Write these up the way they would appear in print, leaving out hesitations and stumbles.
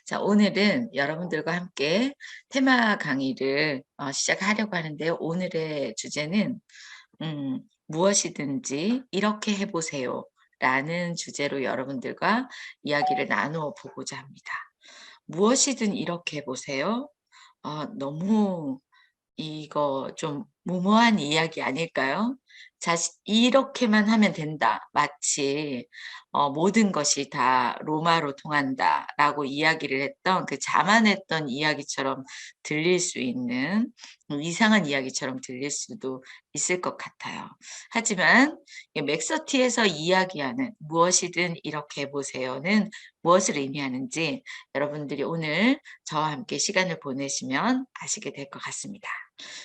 자, 오늘은 여러분들과 함께 테마 강의를 시작하려고 하는데요. 오늘의 주제는 무엇이든지 이렇게 해보세요. 라는 주제로 여러분들과 이야기를 나누어 보고자 합니다. 무엇이든 이렇게 해보세요. 너무 이거 좀 무모한 이야기 아닐까요? 이렇게만 하면 된다. 마치 모든 것이 다 로마로 통한다라고 이야기를 했던 그 자만했던 이야기처럼 들릴 수 있는 이상한 이야기처럼 들릴 수도 있을 것 같아요. 하지만 맥서티에서 이야기하는 무엇이든 이렇게 해보세요는 무엇을 의미하는지 여러분들이 오늘 저와 함께 시간을 보내시면 아시게 될 것 같습니다.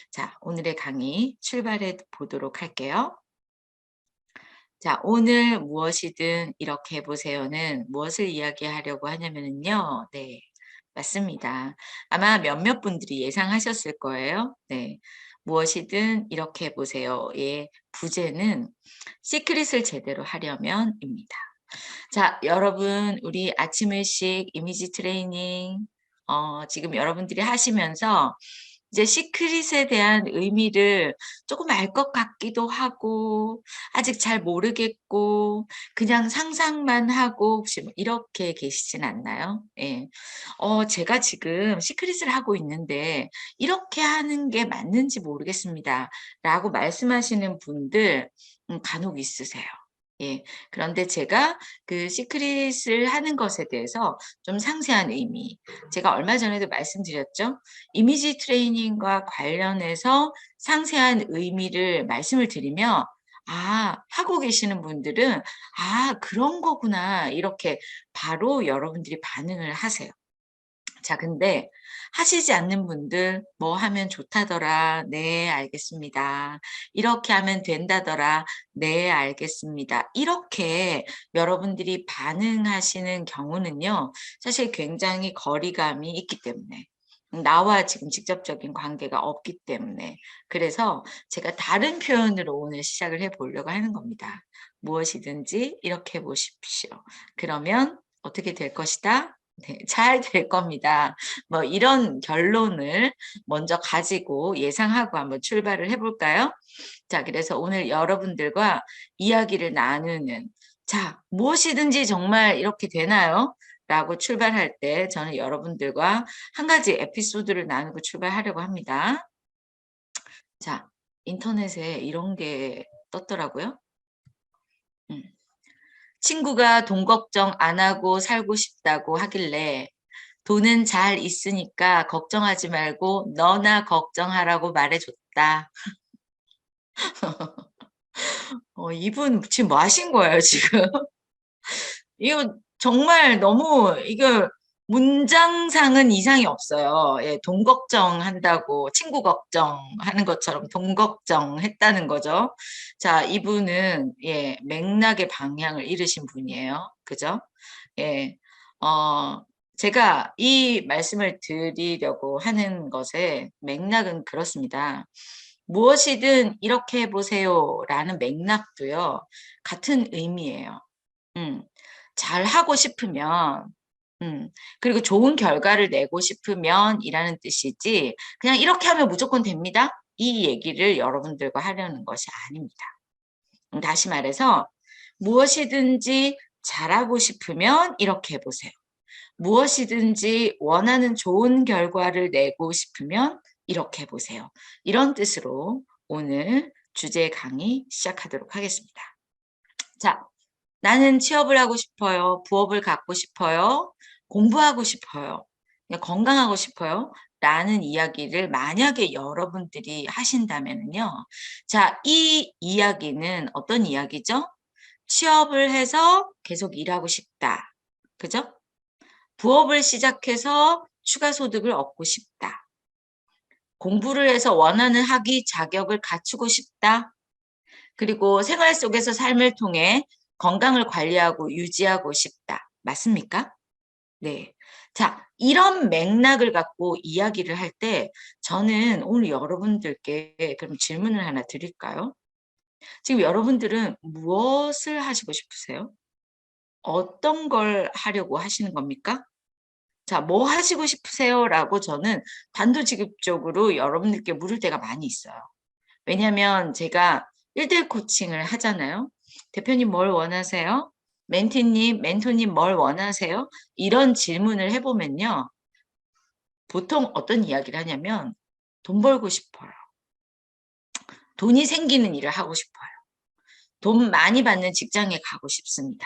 자, 오늘의 강의 출발해 보도록 할게요. 자, 오늘 무엇이든 이렇게 해보세요는 무엇을 이야기하려고 하냐면요. 네, 맞습니다. 아마 몇몇 분들이 예상하셨을 거예요. 네, 무엇이든 이렇게 해보세요의 부제는 시크릿을 제대로 하려면입니다. 자, 여러분, 우리 아침 일식 이미지 트레이닝, 지금 여러분들이 하시면서 이제 시크릿에 대한 의미를 조금 알 것 같기도 하고, 아직 잘 모르겠고, 그냥 상상만 하고, 혹시 뭐 이렇게 계시진 않나요? 예. 제가 지금 시크릿을 하고 있는데, 이렇게 하는 게 맞는지 모르겠습니다. 라고 말씀하시는 분들, 간혹 있으세요. 예. 그런데 제가 그 시크릿을 하는 것에 대해서 좀 상세한 의미, 제가 얼마 전에도 말씀드렸죠. 이미지 트레이닝과 관련해서 상세한 의미를 말씀을 드리면 하고 계시는 분들은 그런 거구나. 이렇게 바로 여러분들이 반응을 하세요. 자, 근데 하시지 않는 분들 뭐 하면 좋다더라. 네, 알겠습니다. 이렇게 하면 된다더라. 네, 알겠습니다. 이렇게 여러분들이 반응하시는 경우는요. 사실 굉장히 거리감이 있기 때문에 나와 지금 직접적인 관계가 없기 때문에 그래서 제가 다른 표현으로 오늘 시작을 해 보려고 하는 겁니다. 무엇이든지 이렇게 해 보십시오. 그러면 어떻게 될 것이다? 네, 잘 될 겁니다. 뭐 이런 결론을 먼저 가지고 예상하고 한번 출발을 해 볼까요? 자, 그래서 오늘 여러분들과 이야기를 나누는 자, 무엇이든지 정말 이렇게 되나요? 라고 출발할 때 저는 여러분들과 한 가지 에피소드를 나누고 출발하려고 합니다. 자, 인터넷에 이런 게 떴더라고요. 음. 친구가 돈 걱정 안 하고 살고 싶다고 하길래 돈은 잘 있으니까 걱정하지 말고 너나 걱정하라고 말해줬다. 이분 지금 뭐 하신 거예요, 지금? 이거 정말 너무, 이거 문장상은 이상이 없어요. 예, 돈 걱정한다고 친구 걱정하는 것처럼 돈 걱정했다는 거죠. 자, 이분은, 예, 맥락의 방향을 잃으신 분이에요. 그죠? 예, 제가 이 말씀을 드리려고 하는 것의 맥락은 그렇습니다. 무엇이든 이렇게 해보세요 라는 맥락도요, 같은 의미예요. 음, 잘 하고 싶으면, 그리고 좋은 결과를 내고 싶으면 이라는 뜻이지, 그냥 이렇게 하면 무조건 됩니다. 이 얘기를 여러분들과 하려는 것이 아닙니다. 다시 말해서, 무엇이든지 잘하고 싶으면 이렇게 해보세요. 무엇이든지 원하는 좋은 결과를 내고 싶으면 이렇게 해보세요. 이런 뜻으로 오늘 주제 강의 시작하도록 하겠습니다. 자, 나는 취업을 하고 싶어요. 부업을 갖고 싶어요. 공부하고 싶어요. 건강하고 싶어요. 라는 이야기를 만약에 여러분들이 하신다면요. 자, 이 이야기는 어떤 이야기죠? 취업을 해서 계속 일하고 싶다. 그죠? 부업을 시작해서 추가 소득을 얻고 싶다. 공부를 해서 원하는 학위 자격을 갖추고 싶다. 그리고 생활 속에서 삶을 통해 건강을 관리하고 유지하고 싶다. 맞습니까? 네. 자, 이런 맥락을 갖고 이야기를 할 때 저는 오늘 여러분들께 그럼 질문을 하나 드릴까요? 지금 여러분들은 무엇을 하시고 싶으세요? 어떤 걸 하려고 하시는 겁니까? 자, 뭐 하시고 싶으세요? 라고 저는 단도직입적으로 여러분들께 물을 때가 많이 있어요. 왜냐하면 제가 1대1 코칭을 하잖아요. 대표님 뭘 원하세요? 멘토님 뭘 원하세요? 이런 질문을 해보면요. 보통 어떤 이야기를 하냐면 돈 벌고 싶어요. 돈이 생기는 일을 하고 싶어요. 돈 많이 받는 직장에 가고 싶습니다.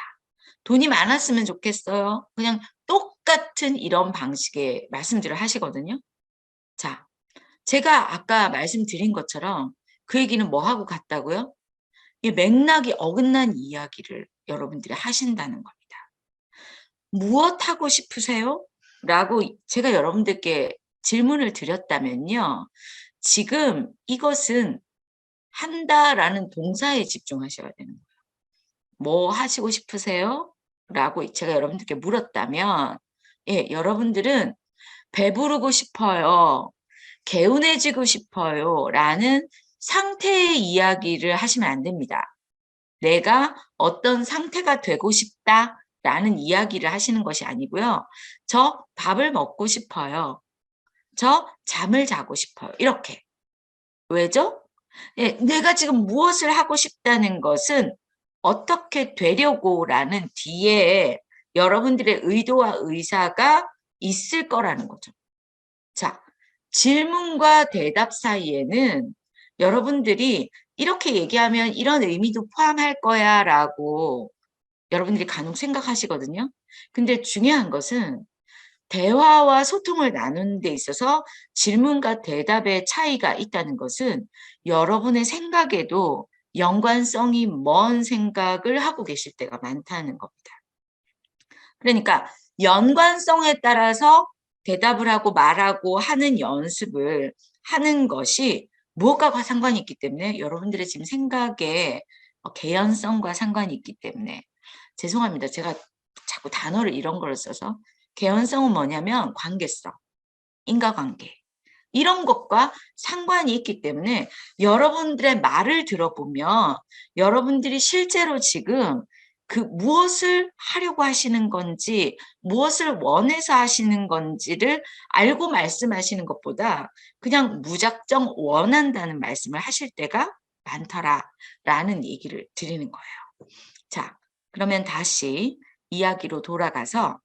돈이 많았으면 좋겠어요. 그냥 똑같은 이런 방식의 말씀들을 하시거든요. 자, 제가 아까 말씀드린 것처럼 그 얘기는 뭐 하고 같다고요? 이 맥락이 어긋난 이야기를 여러분들이 하신다는 겁니다. 무엇 하고 싶으세요? 라고 제가 여러분들께 질문을 드렸다면요. 지금 이것은 한다라는 동사에 집중하셔야 되는 거예요. 뭐 하시고 싶으세요? 라고 제가 여러분들께 물었다면, 예, 여러분들은 배부르고 싶어요. 개운해지고 싶어요. 라는 상태의 이야기를 하시면 안 됩니다. 내가 어떤 상태가 되고 싶다. 라는 이야기를 하시는 것이 아니고요. 저 밥을 먹고 싶어요. 저 잠을 자고 싶어요. 이렇게. 왜죠? 예, 내가 지금 무엇을 하고 싶다는 것은 어떻게 되려고 라는 뒤에 여러분들의 의도와 의사가 있을 거라는 거죠. 자, 질문과 대답 사이에는 여러분들이 이렇게 얘기하면 이런 의미도 포함할 거야 라고 여러분들이 간혹 생각하시거든요. 근데 중요한 것은 대화와 소통을 나누는 데 있어서 질문과 대답의 차이가 있다는 것은 여러분의 생각에도 연관성이 먼 생각을 하고 계실 때가 많다는 겁니다. 그러니까 연관성에 따라서 대답을 하고 말하고 하는 연습을 하는 것이 무엇과 상관이 있기 때문에 여러분들의 지금 생각의 개연성과 상관이 있기 때문에 죄송합니다. 제가 자꾸 단어를 이런 걸 써서 개연성은 뭐냐면 관계성, 인과관계 이런 것과 상관이 있기 때문에 여러분들의 말을 들어보면 여러분들이 실제로 지금 그 무엇을 하려고 하시는 건지 무엇을 원해서 하시는 건지를 알고 말씀하시는 것보다 그냥 무작정 원한다는 말씀을 하실 때가 많더라라는 얘기를 드리는 거예요. 자, 그러면 다시 이야기로 돌아가서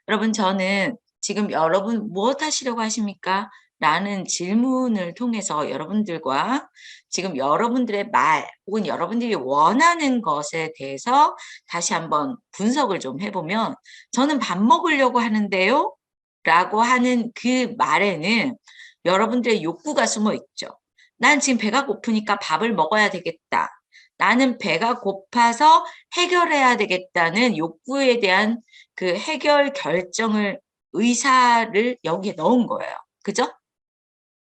여러분 저는 지금 여러분 무엇 하시려고 하십니까? 라는 질문을 통해서 여러분들과 지금 여러분들의 말 혹은 여러분들이 원하는 것에 대해서 다시 한번 분석을 좀 해보면 저는 밥 먹으려고 하는데요 라고 하는 그 말에는 여러분들의 욕구가 숨어 있죠. 난 지금 배가 고프니까 밥을 먹어야 되겠다. 나는 배가 고파서 해결해야 되겠다는 욕구에 대한 그 해결 결정을 의사를 여기에 넣은 거예요. 그죠?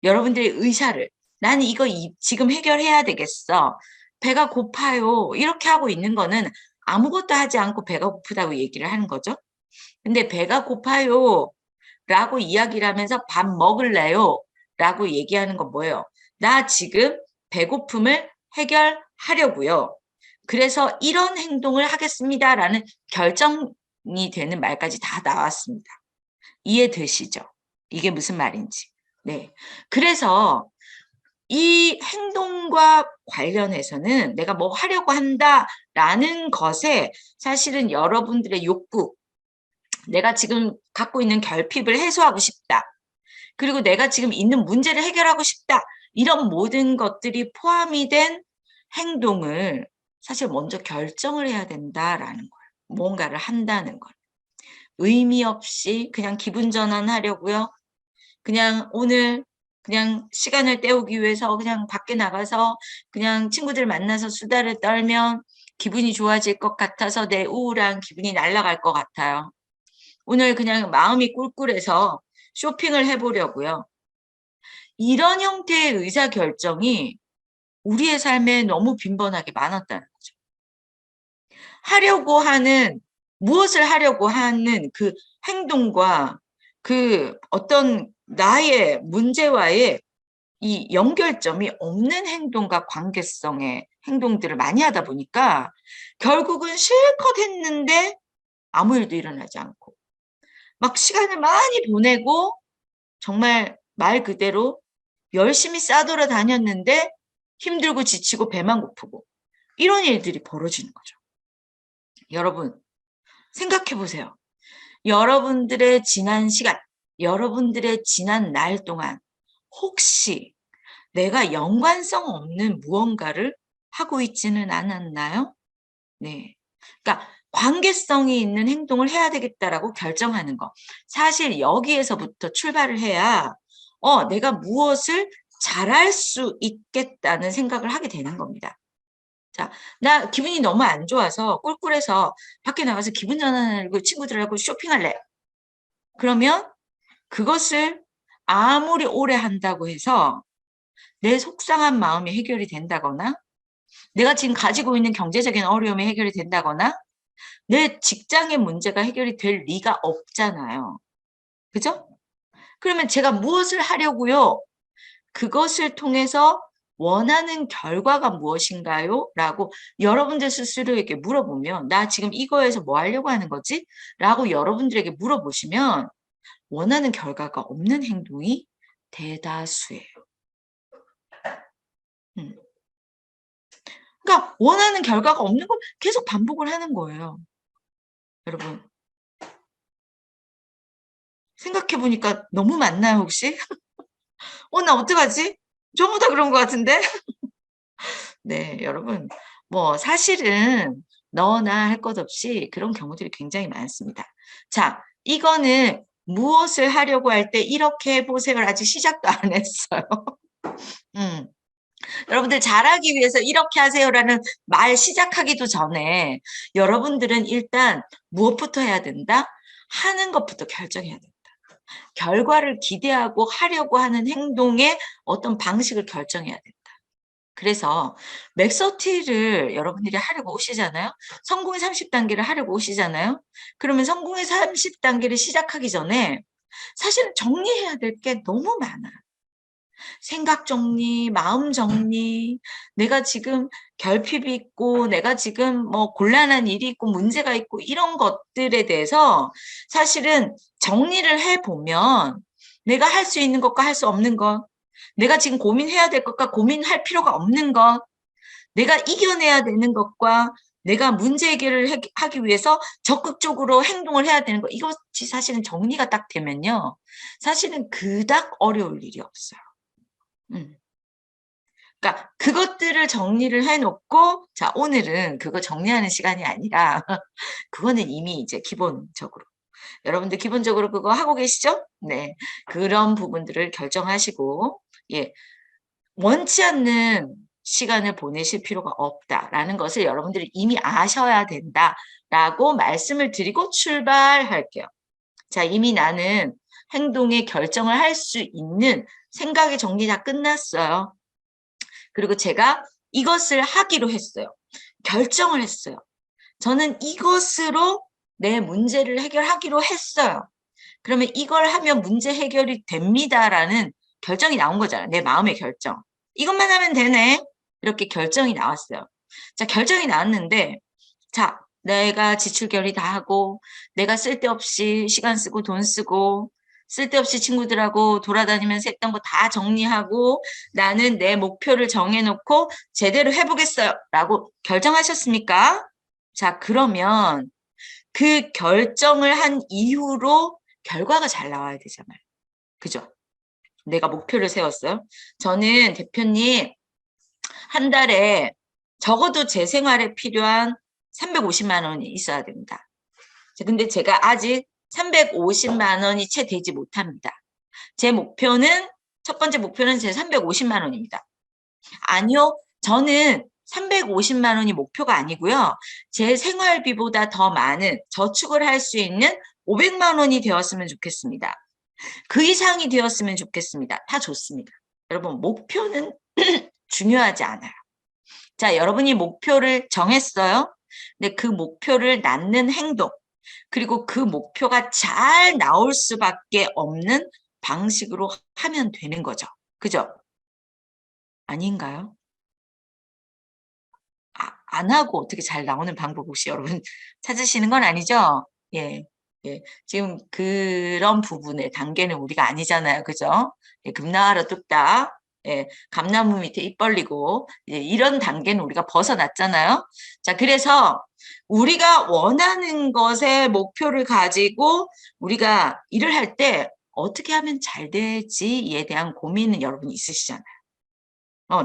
여러분들의 의사를 나는 이거 지금 해결해야 되겠어. 배가 고파요. 이렇게 하고 있는 거는 아무것도 하지 않고 배가 고프다고 얘기를 하는 거죠. 근데 배가 고파요. 라고 이야기를 하면서 밥 먹을래요? 라고 얘기하는 건 뭐예요? 나 지금 배고픔을 해결하려고요. 그래서 이런 행동을 하겠습니다. 라는 결정이 되는 말까지 다 나왔습니다. 이해되시죠? 이게 무슨 말인지. 네. 그래서 이 행동과 관련해서는 내가 뭐 하려고 한다라는 것에 사실은 여러분들의 욕구, 내가 지금 갖고 있는 결핍을 해소하고 싶다. 그리고 내가 지금 있는 문제를 해결하고 싶다. 이런 모든 것들이 포함이 된 행동을 사실 먼저 결정을 해야 된다라는 거예요. 뭔가를 한다는 걸. 의미 없이 그냥 기분 전환하려고요. 그냥 오늘 그냥 시간을 때우기 위해서 그냥 밖에 나가서 그냥 친구들 만나서 수다를 떨면 기분이 좋아질 것 같아서 내 우울한 기분이 날아갈 것 같아요. 오늘 그냥 마음이 꿀꿀해서 쇼핑을 해보려고요. 이런 형태의 의사결정이 우리의 삶에 너무 빈번하게 많았다는 거죠. 하려고 하는, 무엇을 하려고 하는 그 행동과 그 어떤 나의 문제와의 이 연결점이 없는 행동과 관계성의 행동들을 많이 하다 보니까 결국은 실컷 했는데 아무 일도 일어나지 않고 막 시간을 많이 보내고 정말 말 그대로 열심히 싸돌아 다녔는데 힘들고 지치고 배만 고프고 이런 일들이 벌어지는 거죠. 여러분 생각해 보세요. 여러분들의 지난 시간, 여러분들의 지난 날 동안 혹시 내가 연관성 없는 무언가를 하고 있지는 않았나요? 네. 그러니까 관계성이 있는 행동을 해야 되겠다라고 결정하는 거. 사실 여기에서부터 출발을 해야 내가 무엇을 잘할 수 있겠다는 생각을 하게 되는 겁니다. 자, 나 기분이 너무 안 좋아서 꿀꿀해서 밖에 나가서 기분 전환하려고 친구들하고 쇼핑할래. 그러면 그것을 아무리 오래 한다고 해서 내 속상한 마음이 해결이 된다거나 내가 지금 가지고 있는 경제적인 어려움이 해결이 된다거나 내 직장의 문제가 해결이 될 리가 없잖아요. 그죠? 그러면 제가 무엇을 하려고요? 그것을 통해서 원하는 결과가 무엇인가요? 라고 여러분들 스스로에게 물어보면 나 지금 이거에서 뭐 하려고 하는 거지? 라고 여러분들에게 물어보시면 원하는 결과가 없는 행동이 대다수예요. 음. 그러니까 원하는 결과가 없는 걸 계속 반복을 하는 거예요. 여러분 생각해 보니까 너무 많나요 혹시? 나 어떡하지? 전부 다 그런 것 같은데? 네, 여러분 뭐 사실은 너나 할 것 없이 그런 경우들이 굉장히 많습니다. 자, 이거는 무엇을 하려고 할 때 이렇게 해 보세요를 아직 시작도 안 했어요. 음. 여러분들 잘하기 위해서 이렇게 하세요라는 말 시작하기도 전에 여러분들은 일단 무엇부터 해야 된다? 하는 것부터 결정해야 된다. 결과를 기대하고 하려고 하는 행동의 어떤 방식을 결정해야 된다. 그래서 맥서티를 여러분들이 하려고 오시잖아요. 성공의 30단계를 하려고 오시잖아요. 그러면 성공의 30단계를 시작하기 전에 사실은 정리해야 될 게 너무 많아요. 생각 정리, 마음 정리, 내가 지금 결핍이 있고, 내가 지금 뭐 곤란한 일이 있고, 문제가 있고, 이런 것들에 대해서 사실은 정리를 해보면 내가 할 수 있는 것과 할 수 없는 것, 내가 지금 고민해야 될 것과 고민할 필요가 없는 것, 내가 이겨내야 되는 것과 내가 문제 해결을 하기 위해서 적극적으로 행동을 해야 되는 것, 이것이 사실은 정리가 딱 되면요. 사실은 그닥 어려울 일이 없어요. 그러니까 그것들을 정리를 해놓고 자 오늘은 그거 정리하는 시간이 아니라 그거는 이미 이제 기본적으로 여러분들 기본적으로 그거 하고 계시죠? 네, 그런 부분들을 결정하시고 예 원치 않는 시간을 보내실 필요가 없다라는 것을 여러분들이 이미 아셔야 된다라고 말씀을 드리고 출발할게요. 자, 이미 나는 행동의 결정을 할 수 있는 생각의 정리 다 끝났어요. 그리고 제가 이것을 하기로 했어요. 결정을 했어요. 저는 이것으로 내 문제를 해결하기로 했어요. 그러면 이걸 하면 문제 해결이 됩니다라는 결정이 나온 거잖아요. 내 마음의 결정. 이것만 하면 되네. 이렇게 결정이 나왔어요. 자, 결정이 나왔는데, 자, 내가 지출 결의 다 하고, 내가 쓸데없이 시간 쓰고 돈 쓰고, 쓸데없이 친구들하고 돌아다니면서 했던 거 다 정리하고, 나는 내 목표를 정해놓고 제대로 해보겠어요. 라고 결정하셨습니까? 자, 그러면 그 결정을 한 이후로 결과가 잘 나와야 되잖아요. 그죠? 내가 목표를 세웠어요. 저는 대표님 한 달에 적어도 제 생활에 필요한 350만 원이 있어야 됩니다. 근데 제가 아직 350만 원이 채 되지 못합니다. 제 목표는 첫 번째 목표는 제 350만 원입니다. 아니요. 저는 350만 원이 목표가 아니고요. 제 생활비보다 더 많은 저축을 할 수 있는 500만 원이 되었으면 좋겠습니다. 그 이상이 되었으면 좋겠습니다. 다 좋습니다. 여러분, 목표는 중요하지 않아요. 자, 여러분이 목표를 정했어요. 근데 그 목표를 낳는 행동, 그리고 그 목표가 잘 나올 수밖에 없는 방식으로 하면 되는 거죠. 그죠? 아닌가요? 안 하고 어떻게 잘 나오는 방법 혹시 여러분 찾으시는 건 아니죠? 예. 예, 지금 그런 부분의 단계는 우리가 아니잖아요. 그죠? 예, 금나와라 뚝딱. 예, 감나무 밑에 입 벌리고 예, 이런 단계는 우리가 벗어났잖아요. 자, 그래서 우리가 원하는 것에 목표를 가지고 우리가 일을 할 때 어떻게 하면 잘 되지에 대한 고민은 여러분 있으시잖아요.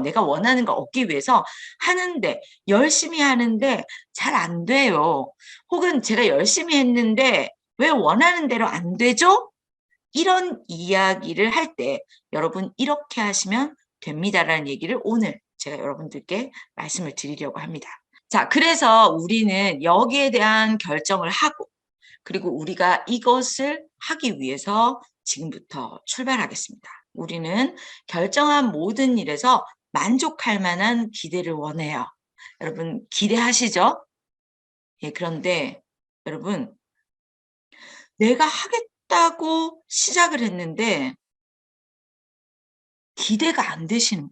내가 원하는 걸 얻기 위해서 하는데, 열심히 하는데 잘 안 돼요. 혹은 제가 열심히 했는데 왜 원하는 대로 안 되죠? 이런 이야기를 할 때 여러분 이렇게 하시면 됩니다라는 얘기를 오늘 제가 여러분들께 말씀을 드리려고 합니다. 자, 그래서 우리는 여기에 대한 결정을 하고 그리고 우리가 이것을 하기 위해서 지금부터 출발하겠습니다. 우리는 결정한 모든 일에서 만족할 만한 기대를 원해요. 여러분 기대하시죠? 예, 그런데 여러분 내가 하겠다고 시작을 했는데 기대가 안 되시는 분.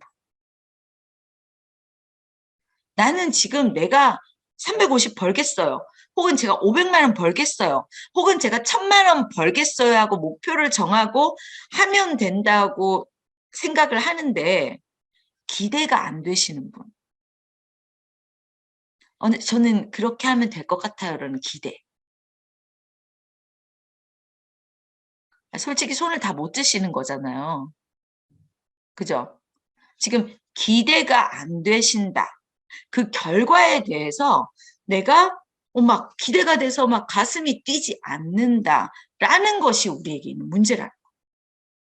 나는 지금 내가 350 벌겠어요. 혹은 제가 500만 원 벌겠어요. 혹은 제가 1000만 원 벌겠어요 하고 목표를 정하고 하면 된다고 생각을 하는데 기대가 안 되시는 분. 저는 그렇게 하면 될 것 같아요. 라는 기대. 솔직히 손을 다 못 드시는 거잖아요. 그죠? 지금 기대가 안 되신다. 그 결과에 대해서 내가 막 기대가 돼서 막 가슴이 뛰지 않는다라는 것이 우리에게 있는 문제라는 거.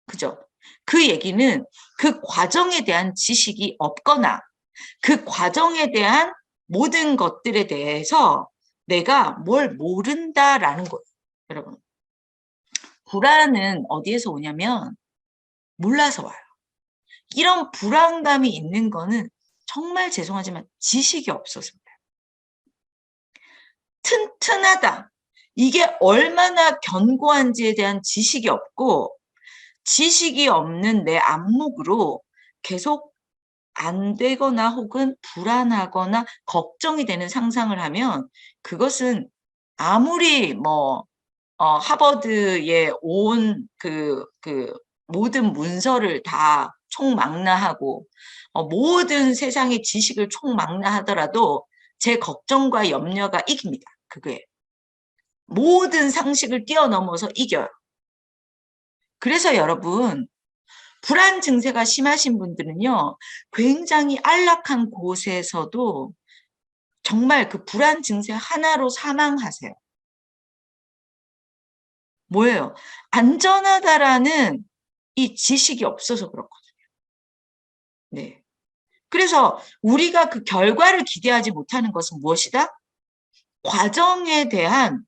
그죠? 그 얘기는 그 과정에 대한 지식이 없거나 그 과정에 대한 모든 것들에 대해서 내가 뭘 모른다라는 거예요. 여러분. 불안은 어디에서 오냐면 몰라서 와요. 이런 불안감이 있는 거는 정말 죄송하지만 지식이 없어서입니다. 튼튼하다. 이게 얼마나 견고한지에 대한 지식이 없고 지식이 없는 내 안목으로 계속 안 되거나 혹은 불안하거나 걱정이 되는 상상을 하면 그것은 아무리 하버드에 온 모든 문서를 다 총망라하고 모든 세상의 지식을 총망라하더라도 제 걱정과 염려가 이깁니다. 그게 모든 상식을 뛰어넘어서 이겨요. 그래서 여러분 불안 증세가 심하신 분들은요 굉장히 안락한 곳에서도 정말 그 불안 증세 하나로 사망하세요. 뭐예요? 안전하다라는 이 지식이 없어서 그렇거든요. 네. 그래서 우리가 그 결과를 기대하지 못하는 것은 무엇이다? 과정에 대한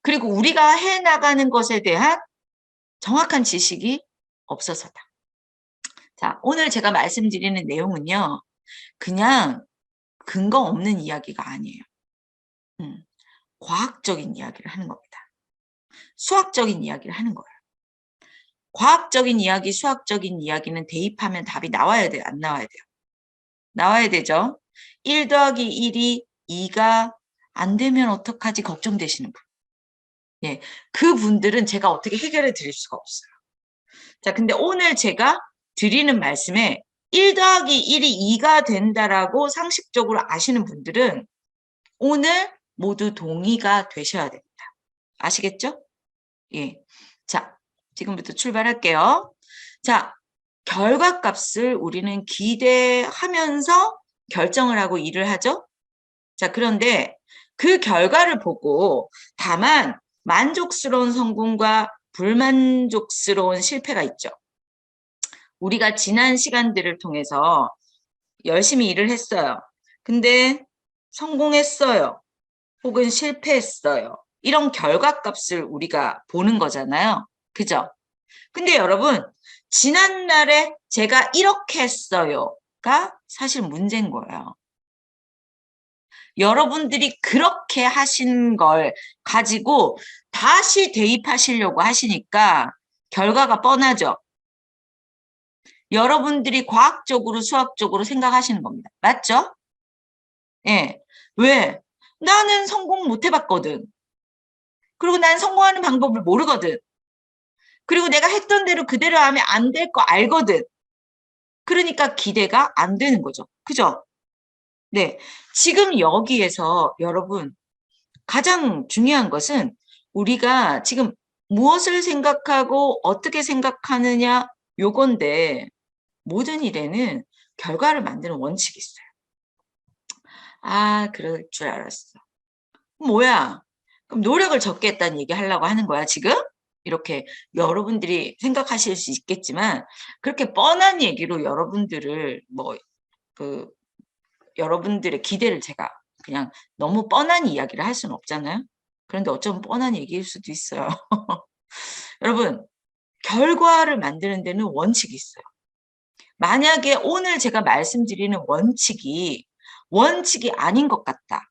그리고 우리가 해나가는 것에 대한 정확한 지식이 없어서다. 자, 오늘 제가 말씀드리는 내용은요. 그냥 근거 없는 이야기가 아니에요. 과학적인 이야기를 하는 겁니다. 수학적인 이야기를 하는 거예요. 과학적인 이야기, 수학적인 이야기는 대입하면 답이 나와야 돼요? 안 나와야 돼요? 나와야 되죠? 1 더하기 1이 2가 안 되면 어떡하지 걱정되시는 분. 예, 그분들은 제가 어떻게 해결해 드릴 수가 없어요. 자, 근데 오늘 제가 드리는 말씀에 1 더하기 1이 2가 된다라고 상식적으로 아시는 분들은 오늘 모두 동의가 되셔야 됩니다. 아시겠죠? 예. 자, 지금부터 출발할게요. 자, 결과값을 우리는 기대하면서 결정을 하고 일을 하죠. 자, 그런데 그 결과를 보고 다만 만족스러운 성공과 불만족스러운 실패가 있죠. 우리가 지난 시간들을 통해서 열심히 일을 했어요. 근데 성공했어요. 혹은 실패했어요. 이런 결과값을 우리가 보는 거잖아요. 그죠? 근데 여러분, 지난날에 제가 이렇게 했어요가 사실 문제인 거예요. 여러분들이 그렇게 하신 걸 가지고 다시 대입하시려고 하시니까 결과가 뻔하죠. 여러분들이 과학적으로 수학적으로 생각하시는 겁니다. 맞죠? 예. 왜? 나는 성공 못 해봤거든. 그리고 난 성공하는 방법을 모르거든. 그리고 내가 했던 대로 그대로 하면 안 될 거 알거든. 그러니까 기대가 안 되는 거죠. 그죠? 네. 지금 여기에서 여러분 가장 중요한 것은 우리가 지금 무엇을 생각하고 어떻게 생각하느냐 요건데 모든 일에는 결과를 만드는 원칙이 있어요. 아, 그럴 줄 알았어. 뭐야? 그럼 노력을 적게 했다는 얘기 하려고 하는 거야, 지금? 이렇게 여러분들이 생각하실 수 있겠지만 그렇게 뻔한 얘기로 여러분들을 그 여러분들의 기대를 제가 그냥 너무 뻔한 이야기를 할 수는 없잖아요. 그런데 어쩌면 뻔한 얘기일 수도 있어요. 여러분, 결과를 만드는 데는 원칙이 있어요. 만약에 오늘 제가 말씀드리는 원칙이 아닌 것 같다.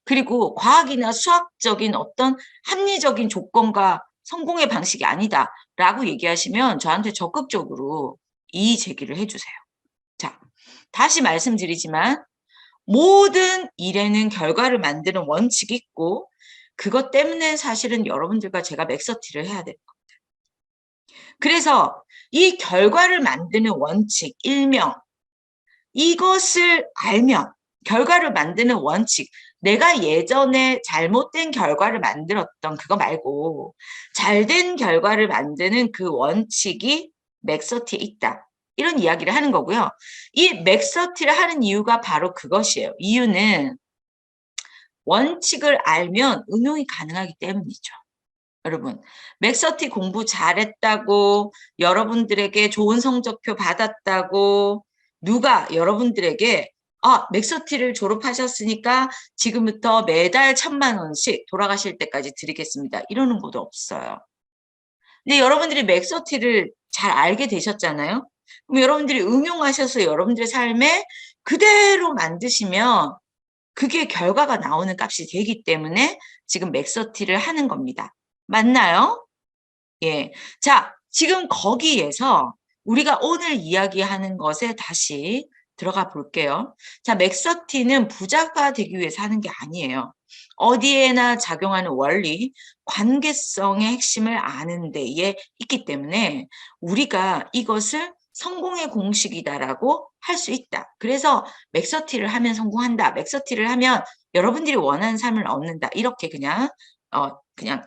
그리고 과학이나 수학적인 어떤 합리적인 조건과 성공의 방식이 아니다라고 얘기하시면 저한테 적극적으로 이의 제기를 해주세요. 자, 다시 말씀드리지만 모든 일에는 결과를 만드는 원칙이 있고 그것 때문에 사실은 여러분들과 제가 맥서티를 해야 돼요. 그래서 이 결과를 만드는 원칙, 일명 이것을 알면 결과를 만드는 원칙, 내가 예전에 잘못된 결과를 만들었던 그거 말고 잘된 결과를 만드는 그 원칙이 맥서티에 있다. 이런 이야기를 하는 거고요. 이 맥서티를 하는 이유가 바로 그것이에요. 이유는 원칙을 알면 응용이 가능하기 때문이죠. 여러분, 맥서티 공부 잘했다고 여러분들에게 좋은 성적표 받았다고 누가 여러분들에게 맥서티를 졸업하셨으니까 지금부터 매달 1,000만 원씩 돌아가실 때까지 드리겠습니다. 이러는 것도 없어요. 근데 여러분들이 맥서티를 잘 알게 되셨잖아요. 그럼 여러분들이 응용하셔서 여러분들의 삶에 그대로 만드시면 그게 결과가 나오는 값이 되기 때문에 지금 맥서티를 하는 겁니다. 맞나요? 예. 자, 지금 거기에서 우리가 오늘 이야기하는 것에 다시 들어가 볼게요. 자, 맥서티는 부자가 되기 위해서 하는 게 아니에요. 어디에나 작용하는 원리, 관계성의 핵심을 아는 데에 있기 때문에 우리가 이것을 성공의 공식이다라고 할 수 있다. 그래서 맥서티를 하면 성공한다. 맥서티를 하면 여러분들이 원하는 삶을 얻는다. 이렇게 그냥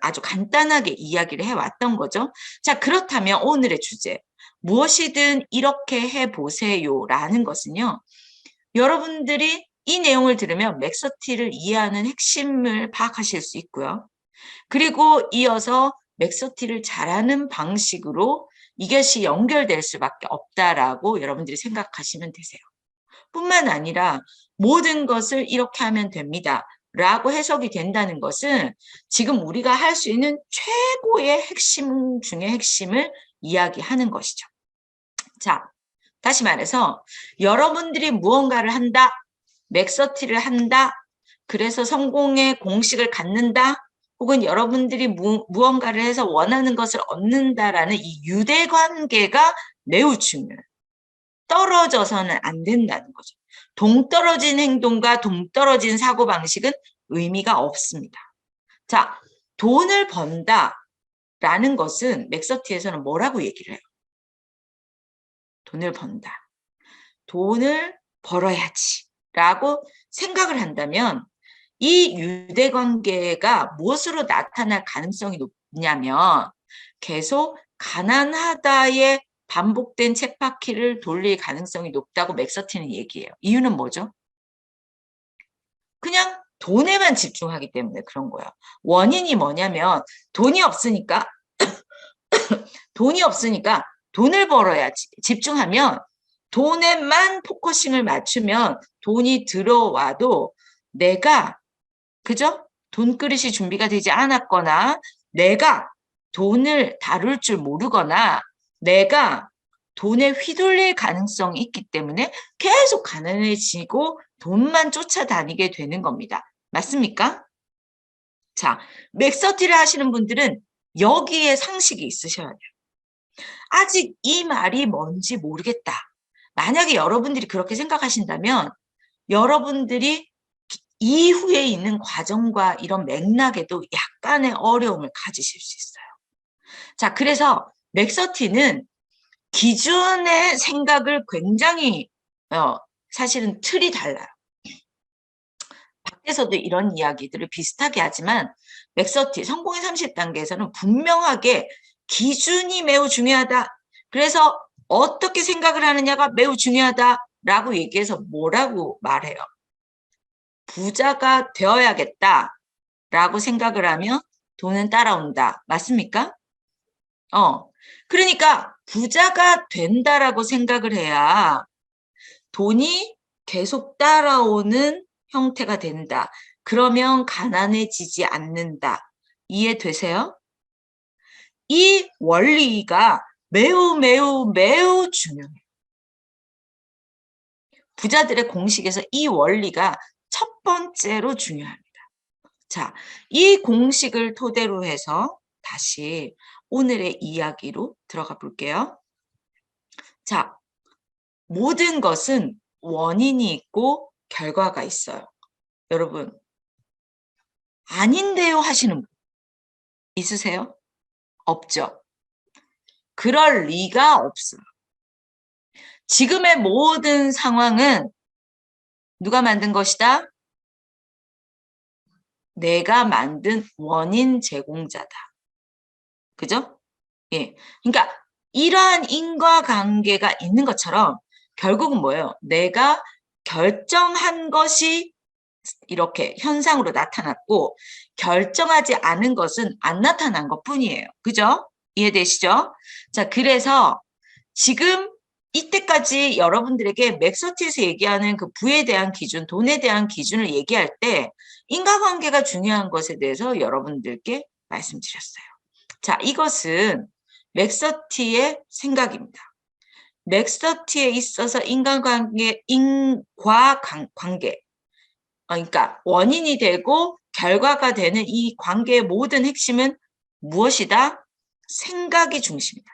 아주 간단하게 이야기를 해왔던 거죠. 자, 그렇다면 오늘의 주제, 무엇이든 이렇게 해보세요라는 것은요. 여러분들이 이 내용을 들으면 맥서티를 이해하는 핵심을 파악하실 수 있고요. 그리고 이어서 맥서티를 잘하는 방식으로 이것이 연결될 수밖에 없다라고 여러분들이 생각하시면 되세요. 뿐만 아니라 모든 것을 이렇게 하면 됩니다. 라고 해석이 된다는 것은 지금 우리가 할 수 있는 최고의 핵심 중의 핵심을 이야기하는 것이죠. 자, 다시 말해서 여러분들이 무언가를 한다, 맥서티를 한다, 그래서 성공의 공식을 갖는다, 혹은 여러분들이 무언가를 해서 원하는 것을 얻는다라는 이 유대관계가 매우 중요해요. 떨어져서는 안 된다는 거죠. 동떨어진 행동과 동떨어진 사고방식은 의미가 없습니다. 자, 돈을 번다라는 것은 맥서티에서는 뭐라고 얘기를 해요? 돈을 번다. 돈을 벌어야지 라고 생각을 한다면 이 유대관계가 무엇으로 나타날 가능성이 높냐면 계속 가난하다의 반복된 쳇바퀴를 돌릴 가능성이 높다고 맥서티는 얘기해요. 이유는 뭐죠? 그냥 돈에만 집중하기 때문에 그런 거예요. 원인이 뭐냐면 돈이 없으니까 돈을 벌어야지. 집중하면 돈에만 포커싱을 맞추면 돈이 들어와도 내가 그죠? 돈그릇이 준비가 되지 않았거나 내가 돈을 다룰 줄 모르거나 내가 돈에 휘둘릴 가능성이 있기 때문에 계속 가난해지고 돈만 쫓아다니게 되는 겁니다. 맞습니까? 자, 맥서티를 하시는 분들은 여기에 상식이 있으셔야 돼요. 아직 이 말이 뭔지 모르겠다. 만약에 여러분들이 그렇게 생각하신다면 여러분들이 이후에 있는 과정과 이런 맥락에도 약간의 어려움을 가지실 수 있어요. 자, 그래서 맥서티는 기준의 생각을 굉장히 사실은 틀이 달라요. 밖에서도 이런 이야기들을 비슷하게 하지만 맥서티 성공의 30단계에서는 분명하게 기준이 매우 중요하다. 그래서 어떻게 생각을 하느냐가 매우 중요하다라고 얘기해서 뭐라고 말해요? 부자가 되어야겠다라고 생각을 하면 돈은 따라온다. 맞습니까? 그러니까 부자가 된다라고 생각을 해야 돈이 계속 따라오는 형태가 된다. 그러면 가난해지지 않는다. 이해되세요? 이 원리가 매우 매우 매우 중요해요. 부자들의 공식에서 이 원리가 첫 번째로 중요합니다. 자, 이 공식을 토대로 해서 다시 오늘의 이야기로 들어가 볼게요. 자, 모든 것은 원인이 있고 결과가 있어요. 여러분, 아닌데요 하시는 분 있으세요? 없죠. 그럴 리가 없어요. 지금의 모든 상황은 누가 만든 것이다? 내가 만든 원인 제공자다. 그죠? 예. 그러니까 이러한 인과관계가 있는 것처럼 결국은 뭐예요? 내가 결정한 것이 이렇게 현상으로 나타났고 결정하지 않은 것은 안 나타난 것뿐이에요. 그죠? 이해되시죠? 자, 그래서 지금 이때까지 여러분들에게 맥서티에서 얘기하는 그 부에 대한 기준, 돈에 대한 기준을 얘기할 때 인과관계가 중요한 것에 대해서 여러분들께 말씀드렸어요. 자, 이것은 맥서티의 생각입니다. 맥서티에 있어서 인과관계, 그러니까 원인이 되고 결과가 되는 이 관계의 모든 핵심은 무엇이다? 생각이 중심이다.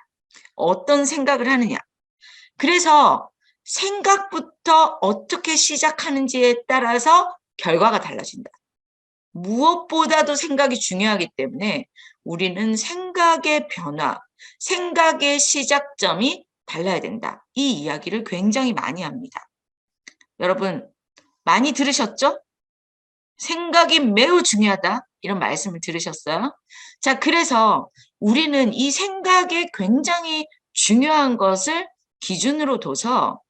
어떤 생각을 하느냐. 그래서 생각부터 어떻게 시작하는지에 따라서 결과가 달라진다. 무엇보다도 생각이 중요하기 때문에 우리는 생각의 변화, 생각의 시작점이 달라야 된다. 이 이야기를 굉장히 많이 합니다. 여러분, 많이 들으셨죠? 생각이 매우 중요하다. 이런 말씀을 들으셨어요? 자, 그래서 우리는 이 생각이 굉장히 중요한 것을 기준으로 둬서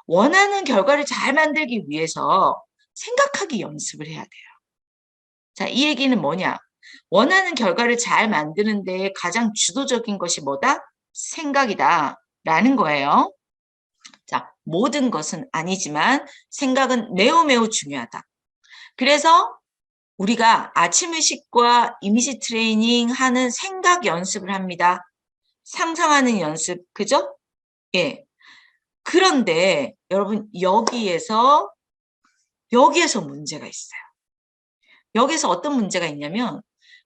원하는 결과를 잘 만들기 위해서 생각하기 연습을 해야 돼요. 자, 이 얘기는 뭐냐? 원하는 결과를 잘 만드는 데 가장 주도적인 것이 뭐다? 생각이다. 라는 거예요. 자, 모든 것은 아니지만 생각은 매우 매우 중요하다. 그래서 우리가 아침 의식과 이미지 트레이닝 하는 생각 연습을 합니다. 상상하는 연습, 그죠? 예. 그런데 여러분 여기에서 문제가 있어요. 여기서 어떤 문제가 있냐면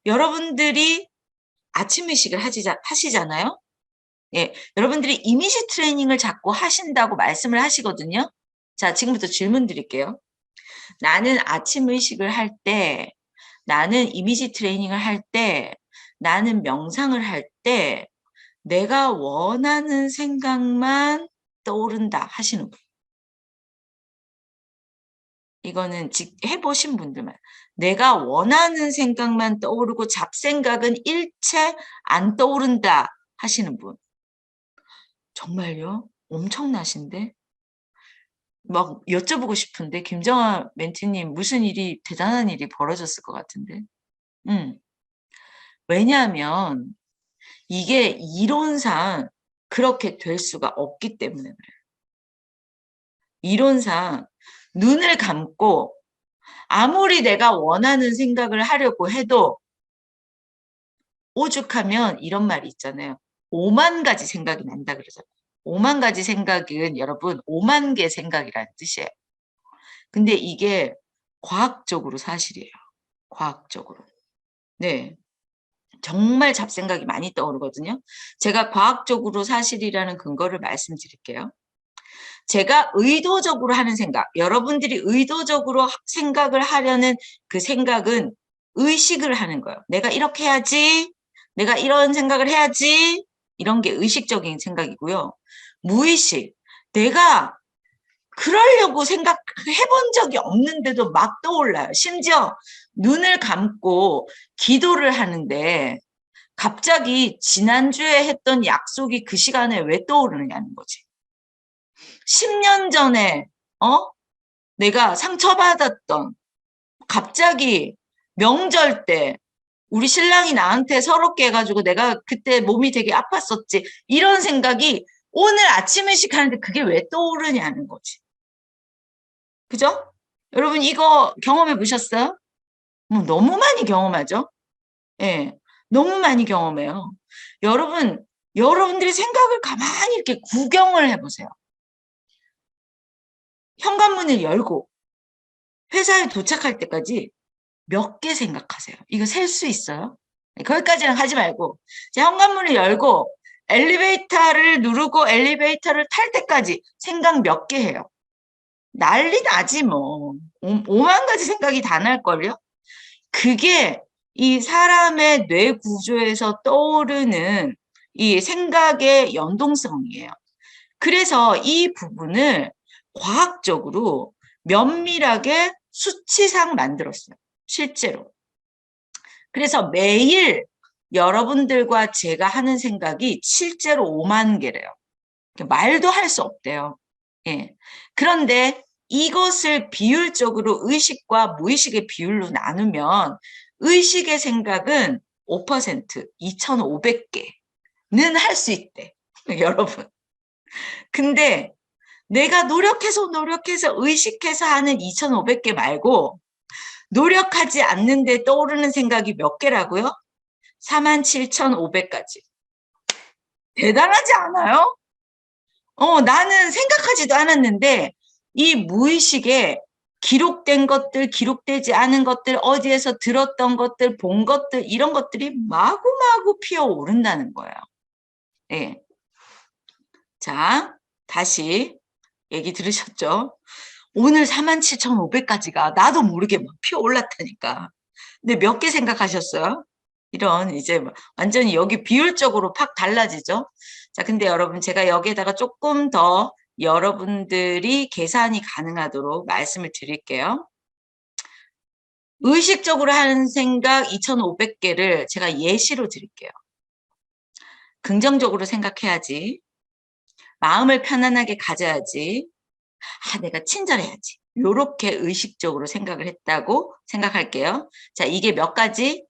여러분들이 아침 의식을 하시잖아요. 예. 여러분들이 이미지 트레이닝을 자꾸 하신다고 말씀을 하시거든요. 자, 지금부터 질문 드릴게요. 나는 아침 의식을 할 때, 나는 이미지 트레이닝을 할 때, 나는 명상을 할 때 내가 원하는 생각만 떠오른다 하시는 분. 이거는 해보신 분들만. 내가 원하는 생각만 떠오르고 잡생각은 일체 안 떠오른다 하시는 분. 정말요? 엄청나신데? 막 여쭤보고 싶은데 김정아 멘티님 무슨 일이 대단한 일이 벌어졌을 것 같은데. 왜냐하면 이게 이론상 그렇게 될 수가 없기 때문에 그래요. 이론상 눈을 감고 아무리 내가 원하는 생각을 하려고 해도 오죽하면 이런 말이 있잖아요. 5만 가지 생각이 난다 그러잖아요. 5만 가지 생각은 여러분 5만 개 생각이라는 뜻이에요. 근데 이게 과학적으로 사실이에요. 과학적으로. 네. 정말 잡생각이 많이 떠오르거든요. 제가 과학적으로 사실이라는 근거를 말씀드릴게요. 제가 의도적으로 하는 생각, 여러분들이 의도적으로 생각을 하려는 그 생각은 의식을 하는 거예요. 내가 이렇게 해야지, 내가 이런 생각을 해야지, 이런 게 의식적인 생각이고요. 무의식, 내가 그러려고 생각해본 적이 없는데도 막 떠올라요. 심지어 눈을 감고 기도를 하는데 갑자기 지난주에 했던 약속이 그 시간에 왜 떠오르느냐는 거지. 10년 전에 내가 상처받았던, 갑자기 명절 때 우리 신랑이 나한테 서럽게 해가지고 내가 그때 몸이 되게 아팠었지. 이런 생각이 오늘 아침 회식하는데 그게 왜 떠오르냐는 거지. 그죠? 여러분 이거 경험해 보셨어요? 너무 많이 경험하죠? 예, 너무 많이 경험해요. 여러분들이 생각을 가만히 이렇게 구경을 해보세요. 현관문을 열고 회사에 도착할 때까지 몇 개 생각하세요? 이거 셀 수 있어요? 거기까지는 하지 말고 현관문을 열고 엘리베이터를 누르고 엘리베이터를 탈 때까지 생각 몇 개 해요? 난리 나지 뭐. 5만 가지 생각이 다 날걸요? 그게 이 사람의 뇌 구조에서 떠오르는 이 생각의 연동성이에요. 그래서 이 부분을 과학적으로 면밀하게 수치상 만들었어요. 실제로. 그래서 매일 여러분들과 제가 하는 생각이 실제로 5만 개래요. 말도 할 수 없대요. 예. 그런데 이것을 비율적으로 의식과 무의식의 비율로 나누면 의식의 생각은 5%, 2,500개는 할 수 있대. 여러분. 근데 내가 노력해서 의식해서 하는 2,500개 말고 노력하지 않는데 떠오르는 생각이 몇 개라고요? 47,500가지. 대단하지 않아요? 나는 생각하지도 않았는데 이 무의식에 기록된 것들, 기록되지 않은 것들, 어디에서 들었던 것들, 본 것들, 이런 것들이 마구마구 피어오른다는 거예요. 예. 자, 다시 얘기 들으셨죠? 오늘 47,500까지가 나도 모르게 막 피어올랐다니까. 근데 몇 개 생각하셨어요? 이런 이제 완전히 여기 비율적으로 팍 달라지죠? 자, 근데 여러분 제가 여기에다가 조금 더 여러분들이 계산이 가능하도록 말씀을 드릴게요. 의식적으로 하는 생각 2,500개를 제가 예시로 드릴게요. 긍정적으로 생각해야지. 마음을 편안하게 가져야지. 내가 친절해야지. 요렇게 의식적으로 생각을 했다고 생각할게요. 자, 이게 몇 가지?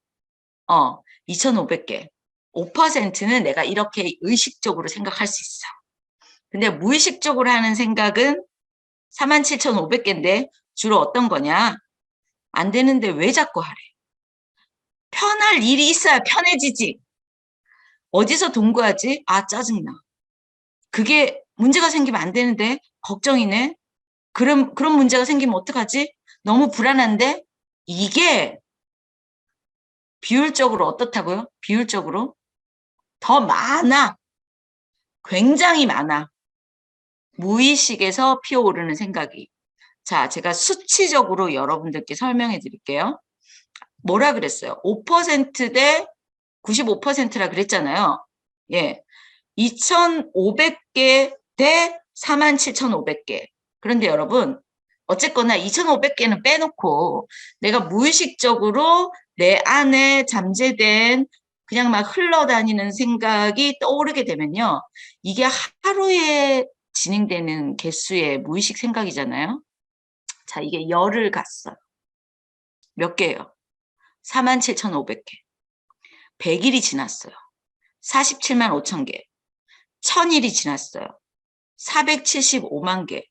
2,500개. 5%는 내가 이렇게 의식적으로 생각할 수 있어. 근데 무의식적으로 하는 생각은 47,500개인데 주로 어떤 거냐? 안 되는데 왜 자꾸 하래? 편할 일이 있어야 편해지지. 어디서 돈 구하지? 짜증나. 그게 문제가 생기면 안 되는데 걱정이네. 그런 문제가 생기면 어떡하지? 너무 불안한데? 이게 비율적으로 어떻다고요? 비율적으로 더 많아. 굉장히 많아. 무의식에서 피어오르는 생각이. 자, 제가 수치적으로 여러분들께 설명해 드릴게요. 뭐라 그랬어요? 5%대 95%라 그랬잖아요. 예. 2,500개 대 47,500개. 그런데 여러분, 어쨌거나 2,500개는 빼놓고 내가 무의식적으로 내 안에 잠재된 그냥 막 흘러다니는 생각이 떠오르게 되면요. 이게 하루에 진행되는 개수의 무의식 생각이잖아요. 자, 이게 열을 갔어요. 몇 개예요? 47,500개. 100일이 지났어요. 47만 5천 개. 1000일이 지났어요. 475만 개.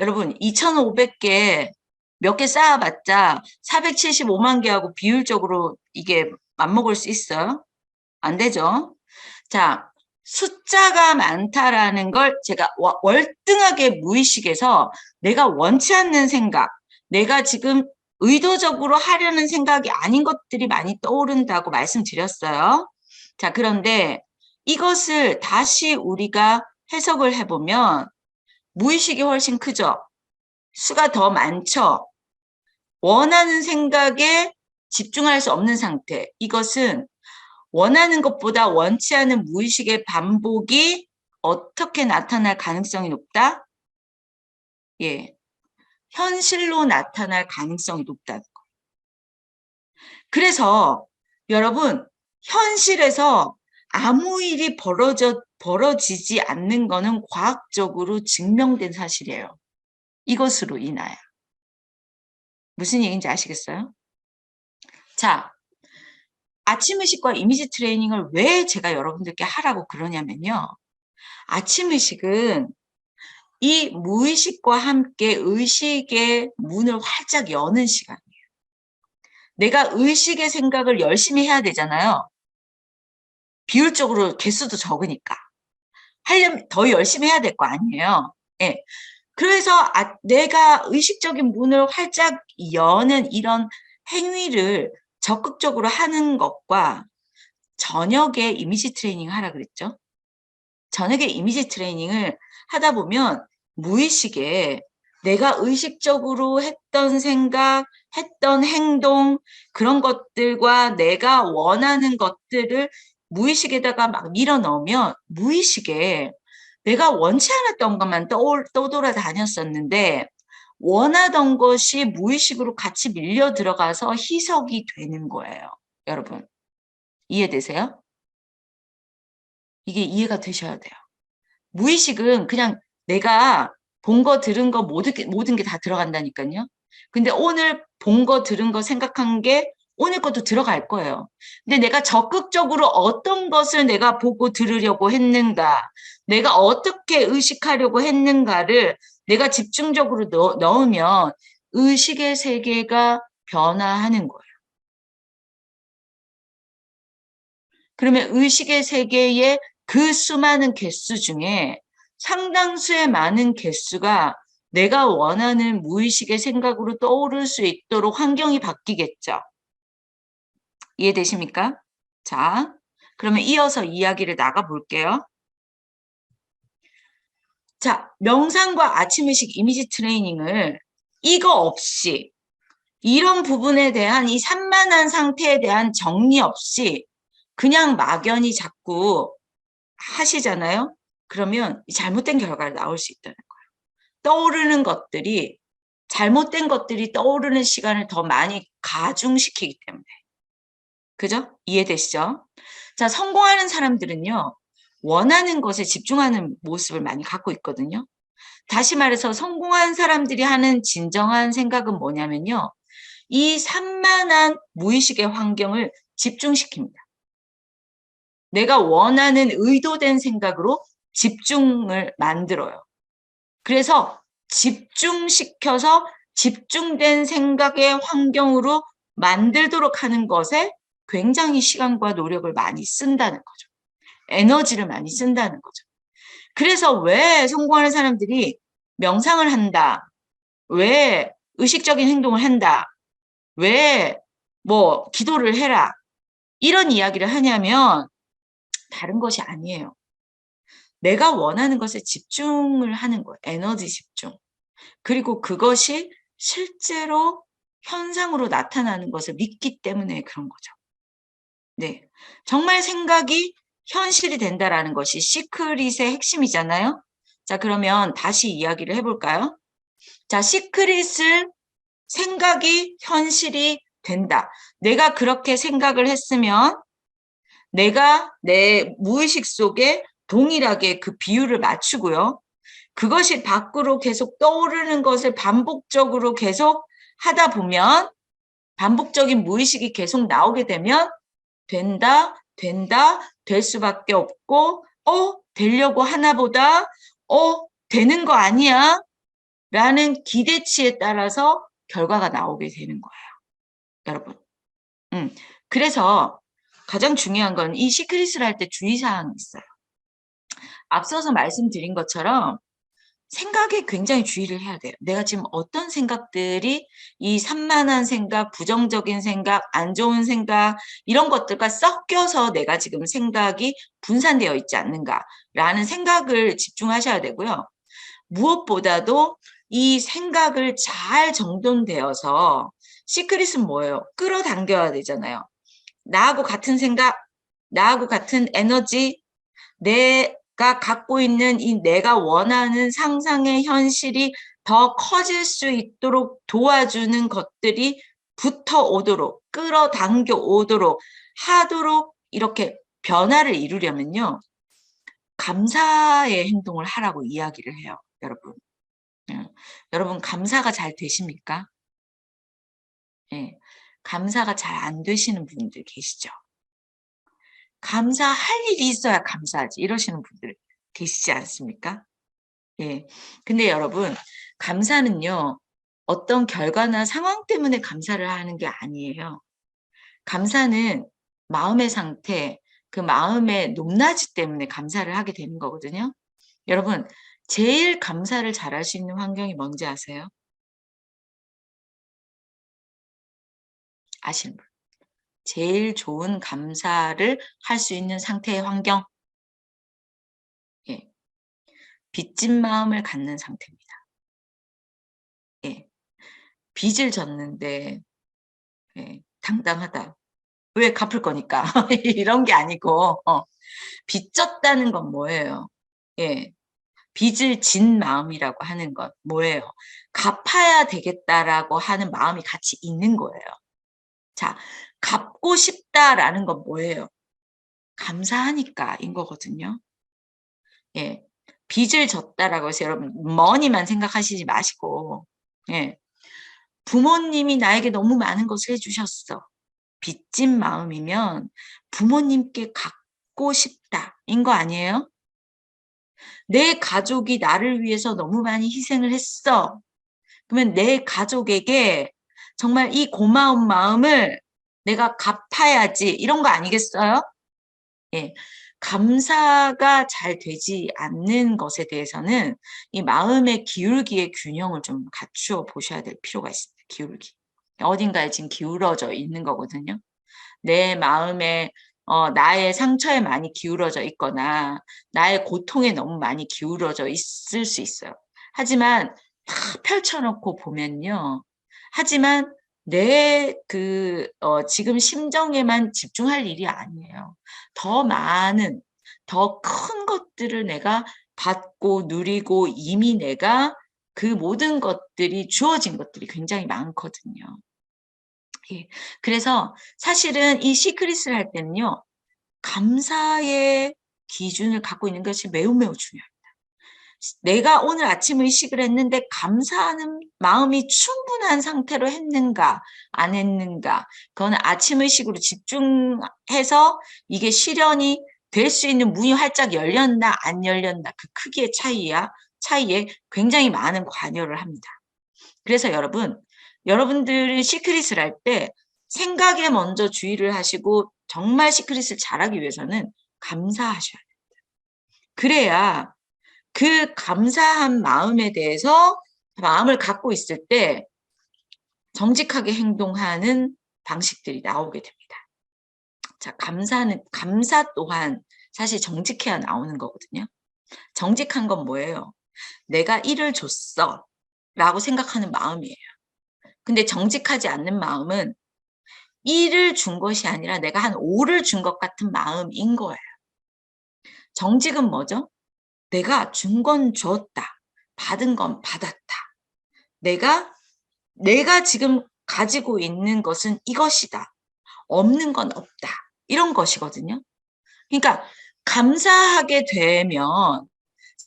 여러분 2,500개 몇 개 쌓아봤자 475만 개하고 비율적으로 이게 맞먹을 수 있어요? 안 되죠? 자, 숫자가 많다라는 걸 제가 월등하게 무의식에서 내가 원치 않는 생각, 내가 지금 의도적으로 하려는 생각이 아닌 것들이 많이 떠오른다고 말씀드렸어요. 자, 그런데 이것을 다시 우리가 해석을 해보면 무의식이 훨씬 크죠. 수가 더 많죠. 원하는 생각에 집중할 수 없는 상태. 이것은 원하는 것보다 원치 않은 무의식의 반복이 어떻게 나타날 가능성이 높다? 예, 현실로 나타날 가능성이 높다는 거. 그래서 여러분, 현실에서 아무 일이 벌어지지 않는 거는 과학적으로 증명된 사실이에요. 이것으로 인하여. 무슨 얘기인지 아시겠어요? 자, 아침의식과 이미지 트레이닝을 왜 제가 여러분들께 하라고 그러냐면요. 아침의식은 이 무의식과 함께 의식의 문을 활짝 여는 시간이에요. 내가 의식의 생각을 열심히 해야 되잖아요. 비율적으로 개수도 적으니까. 하려면 더 열심히 해야 될 거 아니에요. 예. 그래서 내가 의식적인 문을 활짝 여는 이런 행위를 적극적으로 하는 것과 저녁에 이미지 트레이닝 하라 그랬죠. 저녁에 이미지 트레이닝을 하다 보면 무의식에 내가 의식적으로 했던 생각, 했던 행동, 그런 것들과 내가 원하는 것들을 무의식에다가 막 밀어 넣으면 무의식에 내가 원치 않았던 것만 떠돌아다녔었는데 원하던 것이 무의식으로 같이 밀려 들어가서 희석이 되는 거예요. 여러분, 이해되세요? 이게 이해가 되셔야 돼요. 무의식은 그냥 내가 본 거, 들은 거 모든 게 다 들어간다니까요. 근데 오늘 본 거, 들은 거, 생각한 게 오늘 것도 들어갈 거예요. 근데 내가 적극적으로 어떤 것을 내가 보고 들으려고 했는가, 내가 어떻게 의식하려고 했는가를 내가 집중적으로 넣으면 의식의 세계가 변화하는 거예요. 그러면 의식의 세계에 그 수많은 개수 중에 상당수의 많은 개수가 내가 원하는 무의식의 생각으로 떠오를 수 있도록 환경이 바뀌겠죠. 이해되십니까? 자, 그러면 이어서 이야기를 나가볼게요. 자, 명상과 아침의식 이미지 트레이닝을 이거 없이 이런 부분에 대한 이 산만한 상태에 대한 정리 없이 그냥 막연히 자꾸 하시잖아요. 그러면 잘못된 결과가 나올 수 있다는 거예요. 떠오르는 것들이 잘못된 것들이 떠오르는 시간을 더 많이 가중시키기 때문에. 그죠? 이해되시죠? 자, 성공하는 사람들은요. 원하는 것에 집중하는 모습을 많이 갖고 있거든요. 다시 말해서 성공한 사람들이 하는 진정한 생각은 뭐냐면요. 이 산만한 무의식의 환경을 집중시킵니다. 내가 원하는 의도된 생각으로 집중을 만들어요. 그래서 집중시켜서 집중된 생각의 환경으로 만들도록 하는 것에 굉장히 시간과 노력을 많이 쓴다는 거죠. 에너지를 많이 쓴다는 거죠. 그래서 왜 성공하는 사람들이 명상을 한다? 왜 의식적인 행동을 한다? 왜 뭐 기도를 해라? 이런 이야기를 하냐면 다른 것이 아니에요. 내가 원하는 것에 집중을 하는 거예요. 에너지 집중. 그리고 그것이 실제로 현상으로 나타나는 것을 믿기 때문에 그런 거죠. 네. 정말 생각이 현실이 된다라는 것이 시크릿의 핵심이잖아요. 자, 그러면 다시 이야기를 해볼까요? 자, 시크릿을 생각이 현실이 된다. 내가 그렇게 생각을 했으면 내가 내 무의식 속에 동일하게 그 비율을 맞추고요. 그것이 밖으로 계속 떠오르는 것을 반복적으로 계속 하다 보면 반복적인 무의식이 계속 나오게 되면 된다, 될 수밖에 없고 되려고 하나 보다, 되는 거 아니야? 라는 기대치에 따라서 결과가 나오게 되는 거예요. 여러분. 그래서 가장 중요한 건 이 시크릿을 할 때 주의사항이 있어요. 앞서서 말씀드린 것처럼 생각에 굉장히 주의를 해야 돼요. 내가 지금 어떤 생각들이 이 산만한 생각, 부정적인 생각, 안 좋은 생각 이런 것들과 섞여서 내가 지금 생각이 분산되어 있지 않는가라는 생각을 집중하셔야 되고요. 무엇보다도 이 생각을 잘 정돈되어서 시크릿은 뭐예요? 끌어당겨야 되잖아요. 나하고 같은 생각, 나하고 같은 에너지, 내가 갖고 있는 이 내가 원하는 상상의 현실이 더 커질 수 있도록 도와주는 것들이 붙어 오도록, 끌어당겨 오도록 하도록 이렇게 변화를 이루려면요. 감사의 행동을 하라고 이야기를 해요, 여러분. 여러분, 감사가 잘 되십니까? 예. 감사가 잘 안 되시는 분들 계시죠? 감사할 일이 있어야 감사하지. 이러시는 분들 계시지 않습니까? 예. 근데 여러분, 감사는요, 어떤 결과나 상황 때문에 감사를 하는 게 아니에요. 감사는 마음의 상태, 그 마음의 높낮이 때문에 감사를 하게 되는 거거든요. 여러분, 제일 감사를 잘할 수 있는 환경이 뭔지 아세요? 아시는 분. 제일 좋은 감사를 할 수 있는 상태의 환경. 예. 빚진 마음을 갖는 상태입니다. 예. 빚을 졌는데 예, 당당하다. 왜 갚을 거니까. 이런 게 아니고 빚 졌다는 건 뭐예요? 예. 빚을 진 마음이라고 하는 건 뭐예요? 갚아야 되겠다라고 하는 마음이 같이 있는 거예요. 자, 갚고 싶다라는 건 뭐예요? 감사하니까인 거거든요. 예. 빚을 졌다라고 해서 여러분 머니만 생각하시지 마시고 예. 부모님이 나에게 너무 많은 것을 해 주셨어. 빚진 마음이면 부모님께 갚고 싶다인 거 아니에요? 내 가족이 나를 위해서 너무 많이 희생을 했어. 그러면 내 가족에게 정말 이 고마운 마음을 내가 갚아야지 이런 거 아니겠어요? 예. 감사가 잘 되지 않는 것에 대해서는 이 마음의 기울기의 균형을 좀 갖추어 보셔야 될 필요가 있습니다. 기울기. 어딘가에 지금 기울어져 있는 거거든요. 내 마음에 나의 상처에 많이 기울어져 있거나 나의 고통에 너무 많이 기울어져 있을 수 있어요. 하지만 다 펼쳐놓고 보면요. 하지만 내 지금 심정에만 집중할 일이 아니에요. 더 많은, 더 큰 것들을 내가 받고 누리고 이미 내가 그 모든 것들이 주어진 것들이 굉장히 많거든요. 예. 그래서 사실은 이 시크릿을 할 때는요. 감사의 기준을 갖고 있는 것이 매우 매우 중요해요. 내가 오늘 아침 의식을 했는데 감사하는 마음이 충분한 상태로 했는가 안 했는가 그거는 아침 의식으로 집중해서 이게 실현이 될 수 있는 문이 활짝 열렸나 안 열렸나 그 크기의 차이에 굉장히 많은 관여를 합니다. 그래서 여러분들이 시크릿을 할 때 생각에 먼저 주의를 하시고 정말 시크릿을 잘하기 위해서는 감사하셔야 돼요. 그래야 그 감사한 마음에 대해서 마음을 갖고 있을 때 정직하게 행동하는 방식들이 나오게 됩니다. 자, 감사 또한 사실 정직해야 나오는 거거든요. 정직한 건 뭐예요? 내가 일을 줬어 라고 생각하는 마음이에요. 근데 정직하지 않는 마음은 1을 준 것이 아니라 내가 한 5를 준 것 같은 마음인 거예요. 정직은 뭐죠? 내가 준 건 줬다. 받은 건 받았다. 내가 지금 가지고 있는 것은 이것이다. 없는 건 없다. 이런 것이거든요. 그러니까 감사하게 되면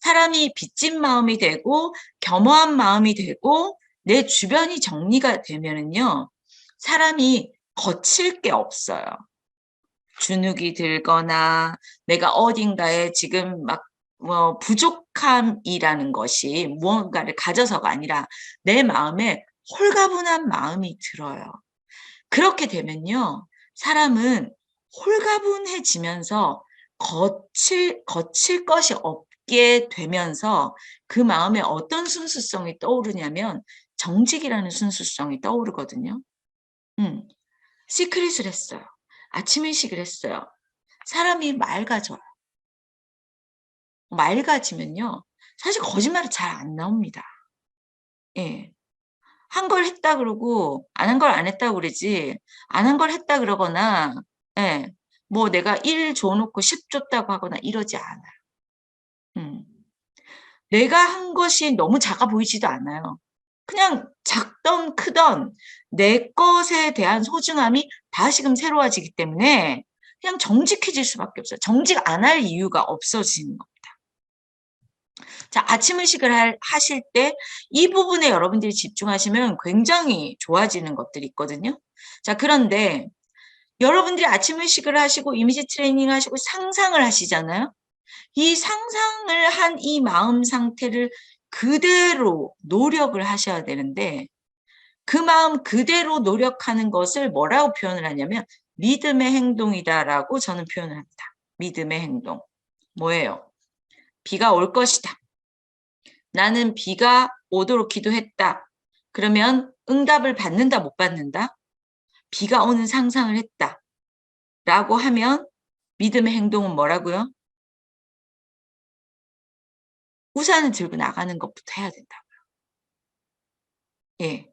사람이 빚진 마음이 되고 겸허한 마음이 되고 내 주변이 정리가 되면은요. 사람이 거칠 게 없어요. 주눅이 들거나 내가 어딘가에 지금 막 부족함이라는 것이 무언가를 가져서가 아니라 내 마음에 홀가분한 마음이 들어요. 그렇게 되면요. 사람은 홀가분해지면서 거칠 것이 믿게 되면서 그 마음에 어떤 순수성이 떠오르냐면 정직이라는 순수성이 떠오르거든요. 시크릿을 했어요. 아침 일식을 했어요. 사람이 맑아져요. 맑아지면요. 사실 거짓말이 잘 안 나옵니다. 예. 한 걸 했다 그러고 안 한 걸 안 했다 그러지 안 한 걸 했다 그러거나 예. 뭐 내가 1 줘 놓고 10 줬다고 하거나 이러지 않아요. 음. 내가 한 것이 너무 작아 보이지도 않아요. 그냥 작든 크든 내 것에 대한 소중함이 다시금 새로워지기 때문에 그냥 정직해질 수밖에 없어요. 정직 안 할 이유가 없어지는 겁니다. 자, 아침 의식을 하실 때 이 부분에 여러분들이 집중하시면 굉장히 좋아지는 것들이 있거든요. 자, 그런데 여러분들이 아침 의식을 하시고 이미지 트레이닝 하시고 상상을 하시잖아요. 이 상상을 한 이 마음 상태를 그대로 노력을 하셔야 되는데 그 마음 그대로 노력하는 것을 뭐라고 표현을 하냐면 믿음의 행동이다라고 저는 표현을 합니다. 믿음의 행동. 뭐예요? 비가 올 것이다. 나는 비가 오도록 기도했다. 그러면 응답을 받는다, 못 받는다? 비가 오는 상상을 했다. 라고 하면 믿음의 행동은 뭐라고요? 우산을 들고 나가는 것부터 해야 된다고요. 예.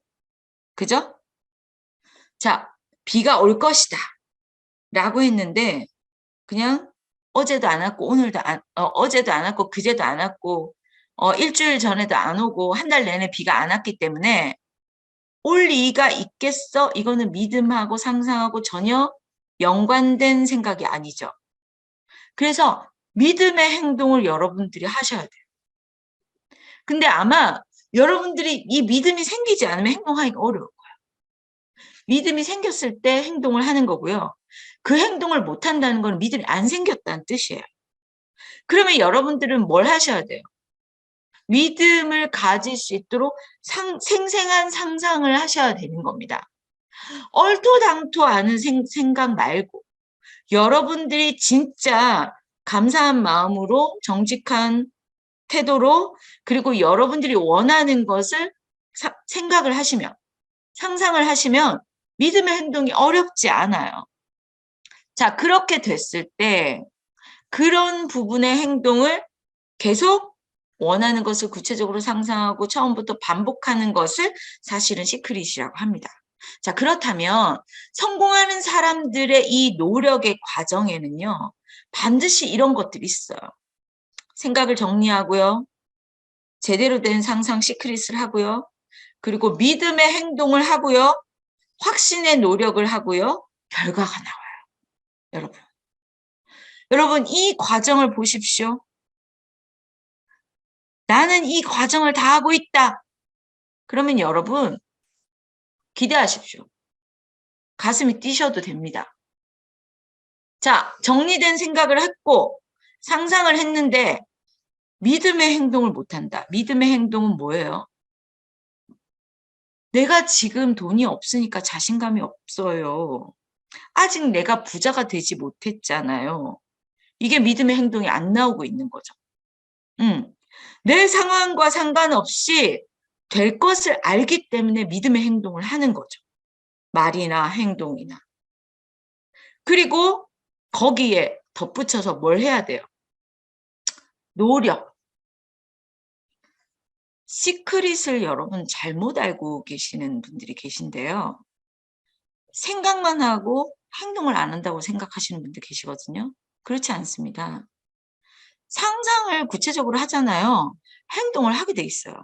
그죠? 자, 비가 올 것이다. 라고 했는데 그냥 어제도 안 왔고 오늘도 어제도 안 왔고 그제도 안 왔고 일주일 전에도 안 오고 한 달 내내 비가 안 왔기 때문에 올 리가 있겠어? 이거는 믿음하고 상상하고 전혀 연관된 생각이 아니죠. 그래서 믿음의 행동을 여러분들이 하셔야 돼요. 근데 아마 여러분들이 이 믿음이 생기지 않으면 행동하기가 어려울 거예요. 믿음이 생겼을 때 행동을 하는 거고요. 그 행동을 못 한다는 건 믿음이 안 생겼다는 뜻이에요. 그러면 여러분들은 뭘 하셔야 돼요? 믿음을 가질 수 있도록 생생한 상상을 하셔야 되는 겁니다. 얼토당토 않은 생각 말고 여러분들이 진짜 감사한 마음으로 정직한 태도로 그리고 여러분들이 원하는 것을 생각을 하시면 상상을 하시면 믿음의 행동이 어렵지 않아요. 자, 그렇게 됐을 때 그런 부분의 행동을 계속 원하는 것을 구체적으로 상상하고 처음부터 반복하는 것을 사실은 시크릿이라고 합니다. 자, 그렇다면 성공하는 사람들의 이 노력의 과정에는요. 반드시 이런 것들이 있어요. 생각을 정리하고요. 제대로 된 상상 시크릿을 하고요. 그리고 믿음의 행동을 하고요. 확신의 노력을 하고요. 결과가 나와요. 여러분. 여러분 이 과정을 보십시오. 나는 이 과정을 다 하고 있다. 그러면 여러분 기대하십시오. 가슴이 뛰셔도 됩니다. 자, 정리된 생각을 했고 상상을 했는데 믿음의 행동을 못한다. 믿음의 행동은 뭐예요? 내가 지금 돈이 없으니까 자신감이 없어요. 아직 내가 부자가 되지 못했잖아요. 이게 믿음의 행동이 안 나오고 있는 거죠. 내 상황과 상관없이 될 것을 알기 때문에 믿음의 행동을 하는 거죠. 말이나 행동이나. 그리고 거기에 덧붙여서 뭘 해야 돼요? 노력. 시크릿을 여러분 잘못 알고 계시는 분들이 계신데요. 생각만 하고 행동을 안 한다고 생각하시는 분들 계시거든요. 그렇지 않습니다. 상상을 구체적으로 하잖아요. 행동을 하게 돼 있어요.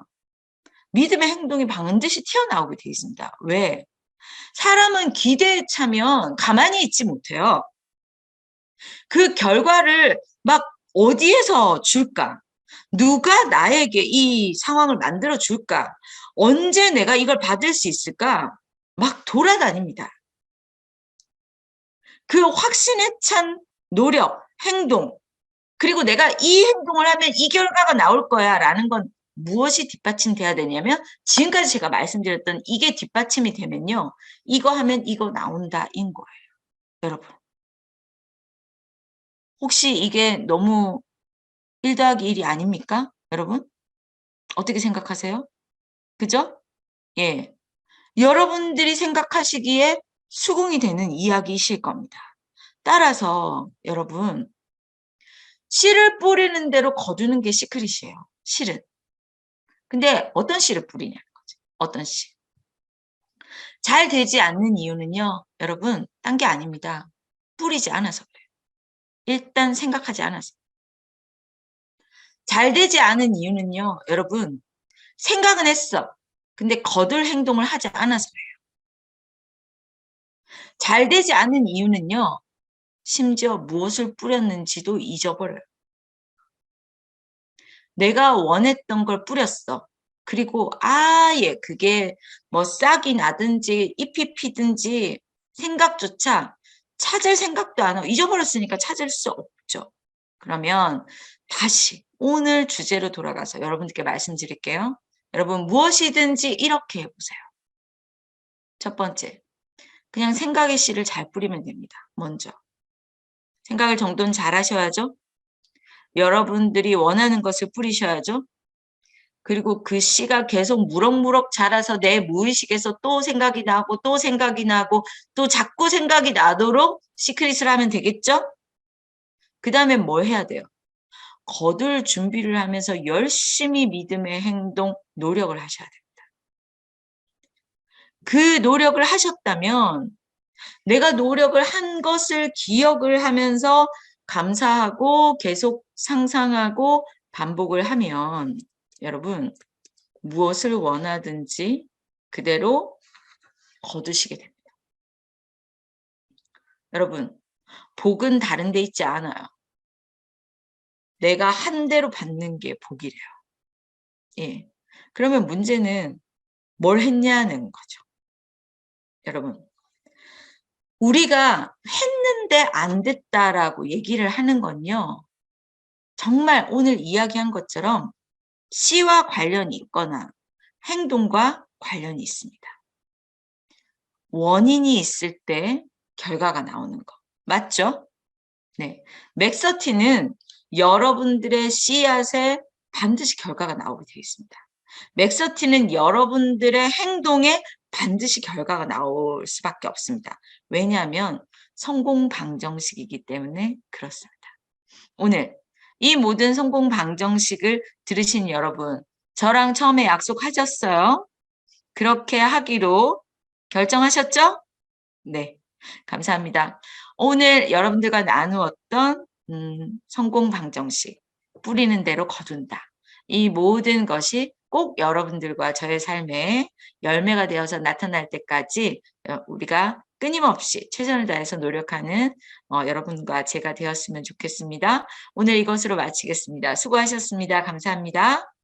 믿음의 행동이 반드시 튀어나오게 돼 있습니다. 왜? 사람은 기대에 차면 가만히 있지 못해요. 그 결과를 막 어디에서 줄까? 누가 나에게 이 상황을 만들어 줄까? 언제 내가 이걸 받을 수 있을까? 막 돌아다닙니다. 그 확신에 찬 노력, 행동, 그리고 내가 이 행동을 하면 이 결과가 나올 거야 라는 건 무엇이 뒷받침돼야 되냐면 지금까지 제가 말씀드렸던 이게 뒷받침이 되면요. 이거 하면 이거 나온다 인 거예요. 여러분. 혹시 이게 너무 1 더하기 1이 아닙니까? 여러분? 어떻게 생각하세요? 그죠? 예. 여러분들이 생각하시기에 수긍이 되는 이야기이실 겁니다. 따라서 여러분, 씨를 뿌리는 대로 거두는 게 시크릿이에요. 실은. 근데 어떤 씨를 뿌리냐는 거죠. 어떤 씨. 잘 되지 않는 이유는요. 여러분, 딴 게 아닙니다. 뿌리지 않아서 그래요. 일단 생각하지 않아서. 잘 되지 않은 이유는요. 여러분, 생각은 했어. 근데 거둘 행동을 하지 않아서 그래요. 잘 되지 않은 이유는요. 심지어 무엇을 뿌렸는지도 잊어버려요. 내가 원했던 걸 뿌렸어. 그리고 아예 그게 뭐 싹이 나든지 잎이 피든지 생각조차 찾을 생각도 안 하고 잊어버렸으니까 찾을 수 없죠. 그러면 다시 오늘 주제로 돌아가서 여러분들께 말씀드릴게요. 여러분 무엇이든지 이렇게 해보세요. 첫 번째, 그냥 생각의 씨를 잘 뿌리면 됩니다. 먼저. 생각을 정돈 잘 하셔야죠. 여러분들이 원하는 것을 뿌리셔야죠. 그리고 그 씨가 계속 무럭무럭 자라서 내 무의식에서 또 생각이 나고 또 생각이 나고 또 자꾸 생각이 나도록 시크릿을 하면 되겠죠? 그 다음에 뭘 해야 돼요? 거둘 준비를 하면서 열심히 믿음의 행동, 노력을 하셔야 됩니다. 그 노력을 하셨다면 내가 노력을 한 것을 기억을 하면서 감사하고 계속 상상하고 반복을 하면 여러분 무엇을 원하든지 그대로 거두시게 됩니다. 여러분, 복은 다른 데 있지 않아요. 내가 한 대로 받는 게 복이래요. 예. 그러면 문제는 뭘 했냐는 거죠. 여러분, 우리가 했는데 안 됐다라고 얘기를 하는 건요. 정말 오늘 이야기한 것처럼 씨와 관련이 있거나 행동과 관련이 있습니다. 원인이 있을 때 결과가 나오는 거. 맞죠? 네. 맥서티는 여러분들의 씨앗에 반드시 결과가 나오게 되어 있습니다. 맥서티는 여러분들의 행동에 반드시 결과가 나올 수밖에 없습니다. 왜냐하면 성공 방정식이기 때문에 그렇습니다. 오늘 이 모든 성공 방정식을 들으신 여러분, 저랑 처음에 약속하셨어요? 그렇게 하기로 결정하셨죠? 네, 감사합니다. 오늘 여러분들과 나누었던 성공 방정식, 뿌리는 대로 거둔다. 이 모든 것이 꼭 여러분들과 저의 삶에 열매가 되어서 나타날 때까지 우리가 끊임없이 최선을 다해서 노력하는 여러분과 제가 되었으면 좋겠습니다. 오늘 이것으로 마치겠습니다. 수고하셨습니다. 감사합니다.